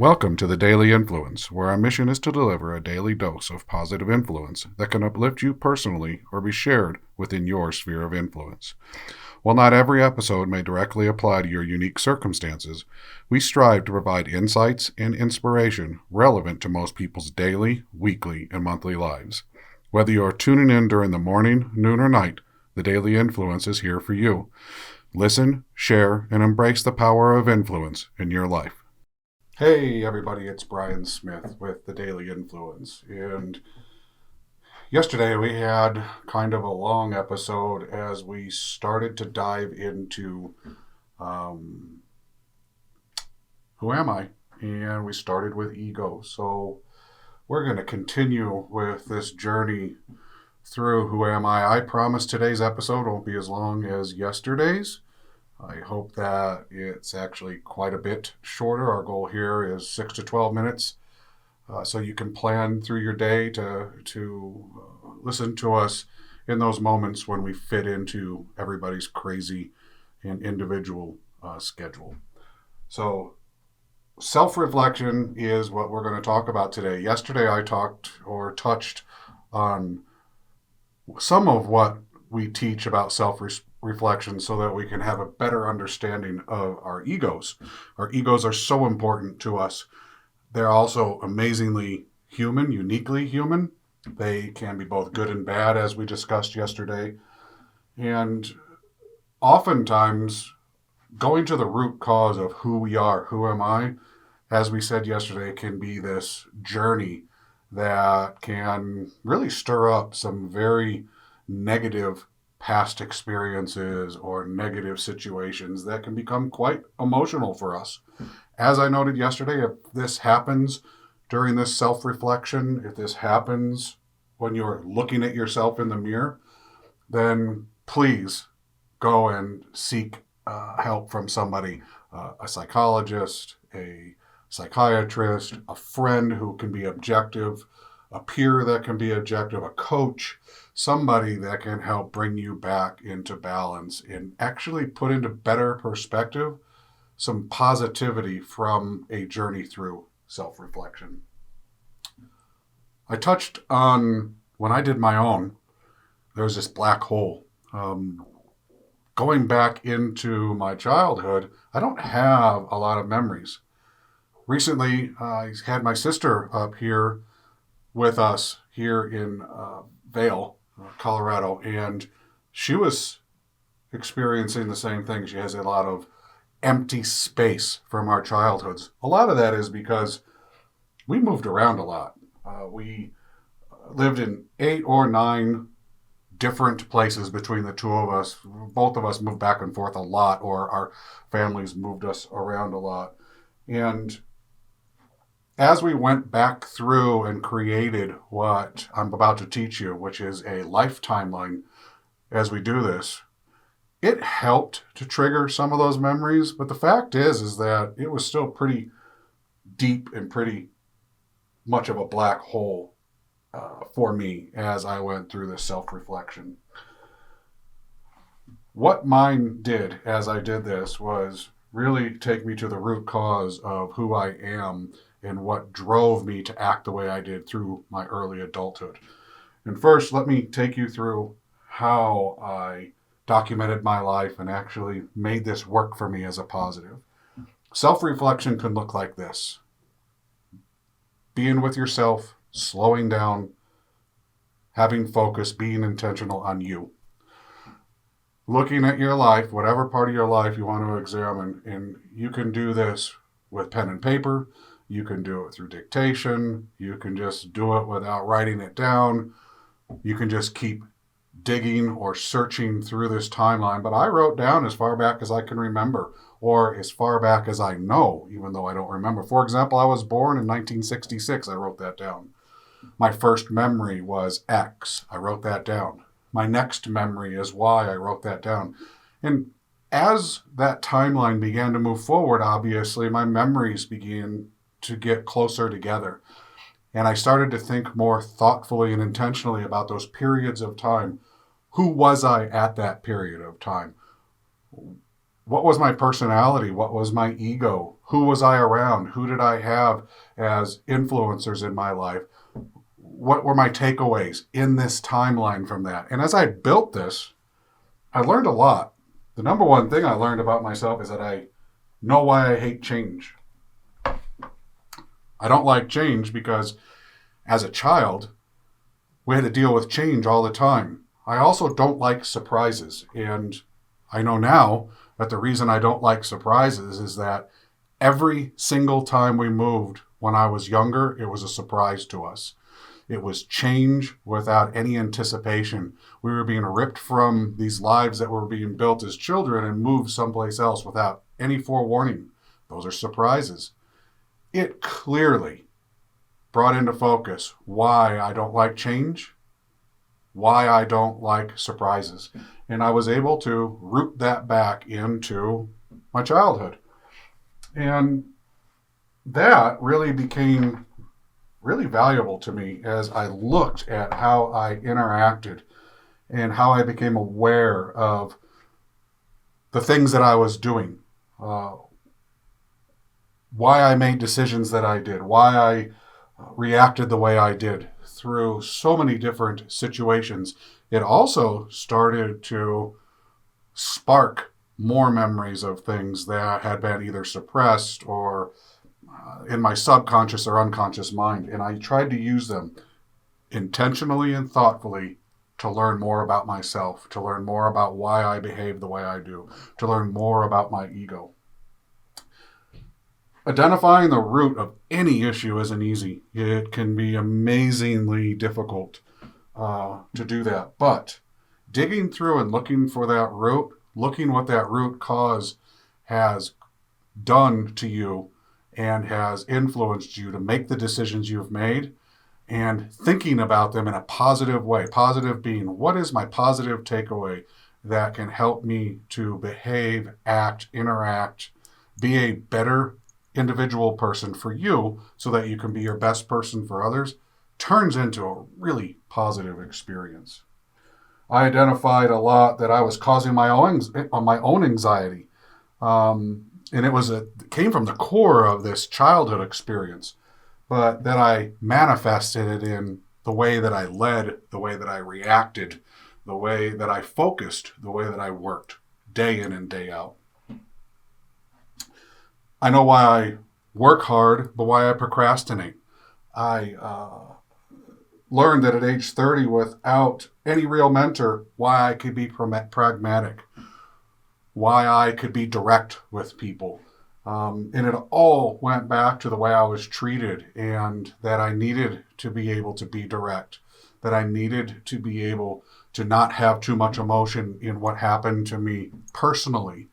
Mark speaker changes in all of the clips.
Speaker 1: Welcome to the Daily Influence, where our mission is to deliver a daily dose of positive influence that can uplift you personally or be shared within your sphere of influence. While not every episode may directly apply to your unique circumstances, we strive to provide insights and inspiration relevant to most people's daily, weekly, and monthly lives. Whether you are tuning in during the morning, noon, or night, the Daily Influence is here for you. Listen, share, and embrace the power of influence in your life. Hey everybody, it's Brian Smith with the Daily Influence, and yesterday we had kind of a long episode as we started to dive into who am I? And we started with ego. So we're going to continue with this journey through who am I. I promise today's episode won't be as long as yesterday's. I hope that it's actually quite a bit shorter. Our goal here is 6 to 12 minutes, so you can plan through your day to listen to us in those moments when we fit into everybody's crazy and individual schedule. So self-reflection is what we're going to talk about today. Yesterday I touched on some of what we teach about self-reflection so that we can have a better understanding of our egos. Our egos are so important to us. They're also amazingly human, uniquely human. They can be both good and bad, as we discussed yesterday. And oftentimes, going to the root cause of who we are, who am I, as we said yesterday, can be this journey that can really stir up some very negative past experiences or negative situations that can become quite emotional for us. As I noted yesterday, if this happens during this self-reflection, if this happens when you're looking at yourself in the mirror, then please go and seek help from somebody, a psychologist, a psychiatrist, a friend who can be objective, a peer that can be objective, a coach, somebody that can help bring you back into balance and actually put into better perspective some positivity from a journey through self-reflection. I touched on, when I did my own, there was this black hole. Going back into my childhood, I don't have a lot of memories. Recently, I had my sister up here with us here in Vail, Colorado, and she was experiencing the same thing. She has a lot of empty space from our childhoods. A lot of that is because we moved around a lot. We lived in 8 or 9 different places between the two of us. Both of us moved back and forth a lot, or our families moved us around a lot. And as we went back through and created what I'm about to teach you, which is a life timeline, as we do this, it helped to trigger some of those memories. But the fact is that it was still pretty deep and pretty much of a black hole for me as I went through this self-reflection. What mine did as I did this was really take me to the root cause of who I am and what drove me to act the way I did through my early adulthood. And first, let me take you through how I documented my life and actually made this work for me as a positive. Self-reflection can look like this: being with yourself, slowing down, having focus, being intentional on you. Looking at your life, whatever part of your life you want to examine, and you can do this with pen and paper. You can do it through dictation. You can just do it without writing it down. You can just keep digging or searching through this timeline. But I wrote down as far back as I can remember, or as far back as I know, even though I don't remember. For example, I was born in 1966. I wrote that down. My first memory was X. I wrote that down. My next memory is Y. I wrote that down. And as that timeline began to move forward, obviously, my memories began to get closer together. And I started to think more thoughtfully and intentionally about those periods of time. Who was I at that period of time? What was my personality? What was my ego? Who was I around? Who did I have as influencers in my life? What were my takeaways in this timeline from that? And as I built this, I learned a lot. The number one thing I learned about myself is that I know why I hate change. I don't like change because as a child, we had to deal with change all the time. I also don't like surprises. And I know now that the reason I don't like surprises is that every single time we moved when I was younger, it was a surprise to us. It was change without any anticipation. We were being ripped from these lives that were being built as children and moved someplace else without any forewarning. Those are surprises. It clearly brought into focus why I don't like change, why I don't like surprises. And I was able to root that back into my childhood. And that really became really valuable to me as I looked at how I interacted and how I became aware of the things that I was doing, why I made decisions that I did, why I reacted the way I did through so many different situations. It also started to spark more memories of things that had been either suppressed or in my subconscious or unconscious mind. And I tried to use them intentionally and thoughtfully to learn more about myself, to learn more about why I behave the way I do, to learn more about my ego. Identifying the root of any issue isn't easy. It can be amazingly difficult to do that. But digging through and looking for that root, looking what that root cause has done to you and has influenced you to make the decisions you've made, and thinking about them in a positive way. Positive being, what is my positive takeaway that can help me to behave, act, interact, be a better individual person for you so that you can be your best person for others, turns into a really positive experience. I identified a lot that I was causing my own anxiety. And it came from the core of this childhood experience, but that I manifested it in the way that I led, the way that I reacted, the way that I focused, the way that I worked day in and day out. I know why I work hard, but why I procrastinate. I learned that at age 30, without any real mentor, why I could be pragmatic, why I could be direct with people. And it all went back to the way I was treated, and that I needed to be able to be direct, that I needed to be able to not have too much emotion in what happened to me personally.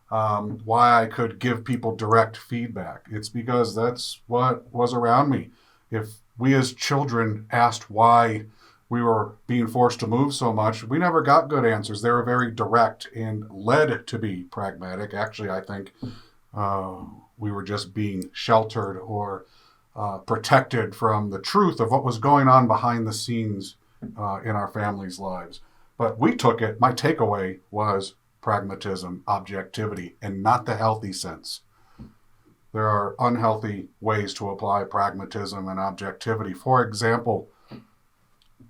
Speaker 1: Why I could give people direct feedback. It's because that's what was around me. If we as children asked why we were being forced to move so much, we never got good answers. They were very direct and led to be pragmatic. Actually, I think we were just being sheltered or protected from the truth of what was going on behind the scenes in our families' lives. But we took it. My takeaway was pragmatism, objectivity, and not the healthy sense. There are unhealthy ways to apply pragmatism and objectivity. For example,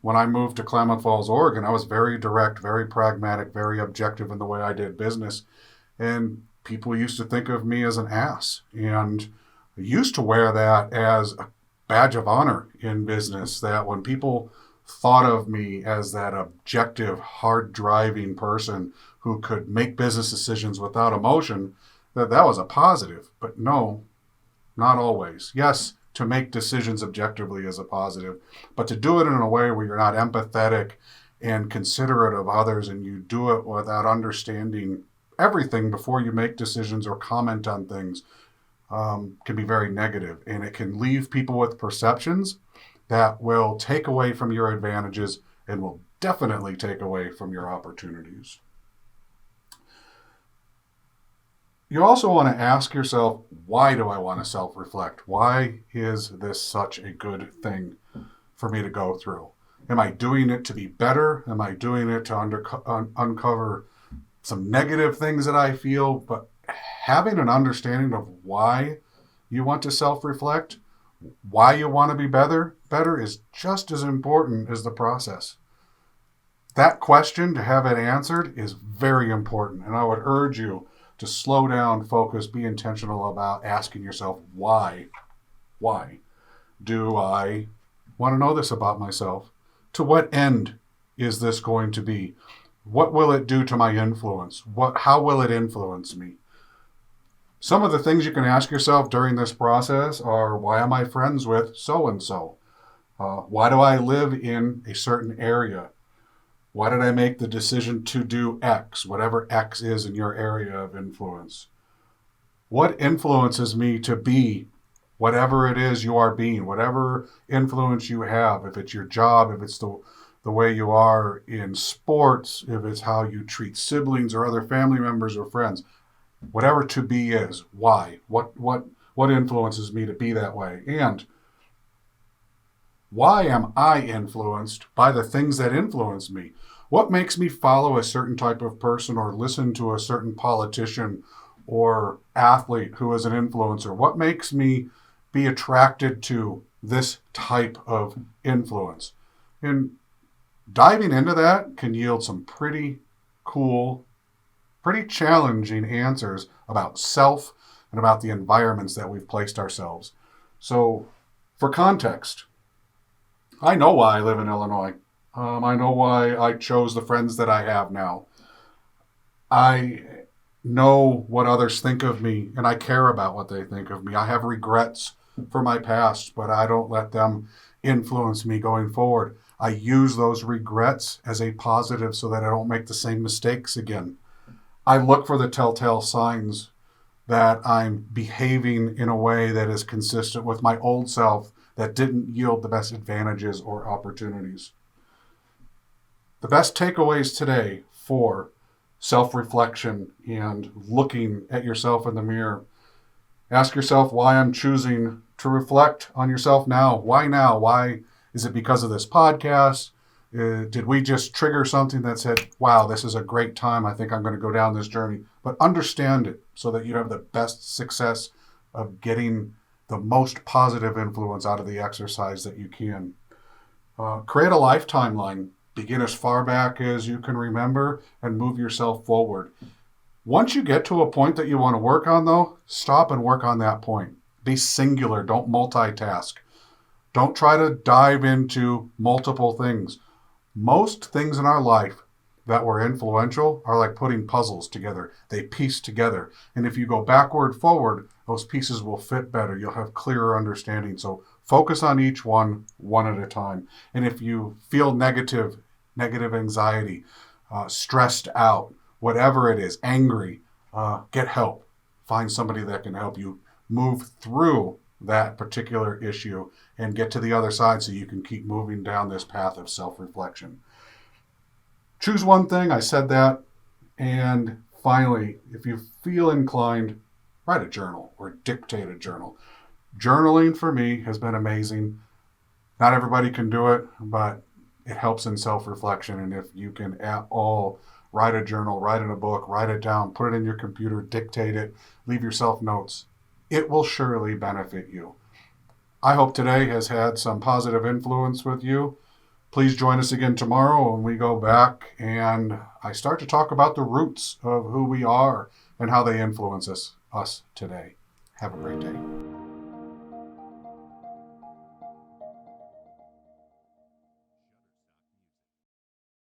Speaker 1: when I moved to Klamath Falls, Oregon, I was very direct, very pragmatic, very objective in the way I did business. And people used to think of me as an ass. And I used to wear that as a badge of honor in business, that when people thought of me as that objective, hard-driving person who could make business decisions without emotion, that was a positive. But no, not always. Yes, to make decisions objectively is a positive, but to do it in a way where you're not empathetic and considerate of others, and you do it without understanding everything before you make decisions or comment on things, can be very negative, and it can leave people with perceptions that will take away from your advantages and will definitely take away from your opportunities. You also want to ask yourself, why do I want to self-reflect? Why is this such a good thing for me to go through? Am I doing it to be better? Am I doing it to uncover some negative things that I feel, but having an understanding of why you want to self-reflect, why you want to be better is just as important as the process. That question, to have it answered, is very important. And I would urge you to slow down, focus, be intentional about asking yourself, why? Why do I want to know this about myself? To what end is this going to be? What will it do to my influence? How will it influence me? Some of the things you can ask yourself during this process are, why am I friends with so-and-so? Why do I live in a certain area? Why did I make the decision to do X, whatever X is in your area of influence? What influences me to be whatever it is you are being, whatever influence you have, if it's your job, if it's the way you are in sports, if it's how you treat siblings or other family members or friends, whatever to be is, why? What influences me to be that way? And why am I influenced by the things that influence me? What makes me follow a certain type of person or listen to a certain politician or athlete who is an influencer? What makes me be attracted to this type of influence? And diving into that can yield some pretty cool, pretty challenging answers about self and about the environments that we've placed ourselves. So, for context, I know why I live in Illinois. I know why I chose the friends that I have now. I know what others think of me, and I care about what they think of me. I have regrets for my past, but I don't let them influence me going forward. I use those regrets as a positive so that I don't make the same mistakes again. I look for the telltale signs that I'm behaving in a way that is consistent with my old self that didn't yield the best advantages or opportunities. The best takeaways today for self-reflection and looking at yourself in the mirror. Ask yourself why I'm choosing to reflect on yourself now. Why now? Why? Is it because of this podcast? Did we just trigger something that said, wow, this is a great time. I think I'm going to go down this journey. But understand it so that you have the best success of getting the most positive influence out of the exercise that you can. Create a life timeline. Begin as far back as you can remember and move yourself forward. Once you get to a point that you want to work on, though, stop and work on that point. Be singular. Don't multitask. Don't try to dive into multiple things. Most things in our life that were influential are like putting puzzles together. They piece together. And if you go backward, forward, those pieces will fit better. You'll have clearer understanding. So focus on each one at a time. And if you feel negative anxiety, stressed out, whatever it is, angry, get help. Find somebody that can help you move through that particular issue and get to the other side so you can keep moving down this path of self-reflection. Choose one thing, I said that. And finally, if you feel inclined, write a journal or dictate a journal. Journaling for me has been amazing. Not everybody can do it, but it helps in self-reflection. And if you can at all write a journal, write in a book, write it down, put it in your computer, dictate it, leave yourself notes, it will surely benefit you. I hope today has had some positive influence with you. Please join us again tomorrow when we go back and I start to talk about the roots of who we are and how they influence us today. Have a great day.